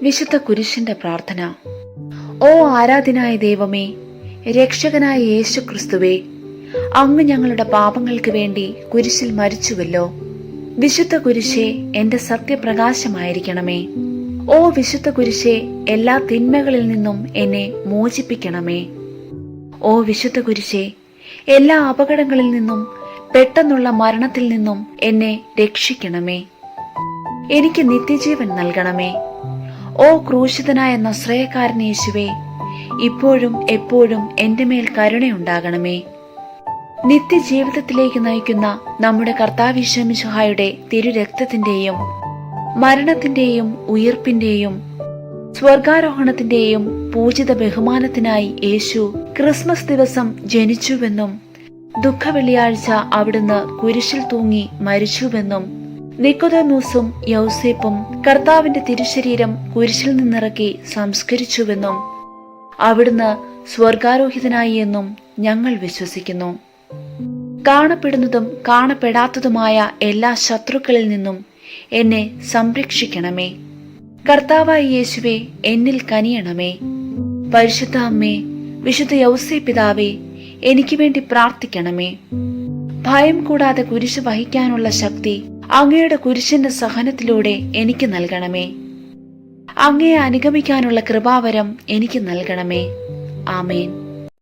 വിശുദ്ധ കുരിശിന്റെ പ്രാർത്ഥന. ഓ ആരാധനായ ദൈവമേ, രക്ഷകനായ യേശു ക്രിസ്തുവേ, അങ്ങ് ഞങ്ങളുടെ പാപങ്ങൾക്ക് വേണ്ടി കുരിശിൽ മരിച്ചുവല്ലോ. വിശുദ്ധ കുരിശേ, എന്റെ സത്യപ്രകാശമായിരിക്കണമേ. ഓ വിശുദ്ധ കുരിശേ, എല്ലാ തിന്മകളിൽ നിന്നും എന്നെ മോചിപ്പിക്കണമേ. ഓ വിശുദ്ധ കുരിശേ, എല്ലാ അപകടങ്ങളിൽ നിന്നും പെട്ടെന്നുള്ള മരണത്തിൽ നിന്നും എന്നെ രക്ഷിക്കണമേ. എനിക്ക് നിത്യജീവൻ നൽകണമേ. ഓ ക്രൂശിതനായ നസ്രയക്കാരൻ യേശുവേ, ഇപ്പോഴും എപ്പോഴും എന്റെ മേൽ കരുണയുണ്ടാകണമേ. നിത്യജീവിതത്തിലേക്ക് നയിക്കുന്ന നമ്മുടെ കർത്താവ് ഈശോ മിശിഹായുടെ തിരുരക്തത്തിന്റെയും മരണത്തിന്റെയും ഉയിർപ്പിന്റെയും സ്വർഗാരോഹണത്തിന്റെയും പൂജിത ബഹുമാനത്തിനായി യേശു ക്രിസ്മസ് ദിവസം ജനിച്ചുവെന്നും ദുഃഖവെള്ളിയാഴ്ച അവിടുന്ന് കുരിശിൽ തൂങ്ങി മരിച്ചുവെന്നും നിക്കോദെമോസും യൗസേപ്പും കർത്താവിന്റെ തിരുശരീരം കുരിശിൽ നിന്നിറക്കി സംസ്കരിച്ചുവെന്നും അവിടുന്ന് സ്വർഗാരോഹിതനായി എന്നും ഞങ്ങൾ വിശ്വസിക്കുന്നു. കാണപ്പെടുന്നതും കാണപ്പെടാത്തതുമായ എല്ലാ ശത്രുക്കളിൽ നിന്നും എന്നെ സംരക്ഷിക്കണമേ. കർത്താവായ യേശുവേ, എന്നിൽ കനിയണമേ. പരിശുദ്ധ അമ്മേ, വിശുദ്ധ യൗസേ പിതാവേ, എനിക്ക് വേണ്ടി പ്രാർത്ഥിക്കണമേ. ഭയം കൂടാതെ കുരിശ് വഹിക്കാനുള്ള ശക്തി അങ്ങയുടെ കുരിശിന്റെ സഹനത്തിലൂടെ എനിക്ക് നൽകണമേ. അങ്ങയെ അനുഗമിക്കാനുള്ള കൃപാവരം എനിക്ക് നൽകണമേ. ആമേൻ.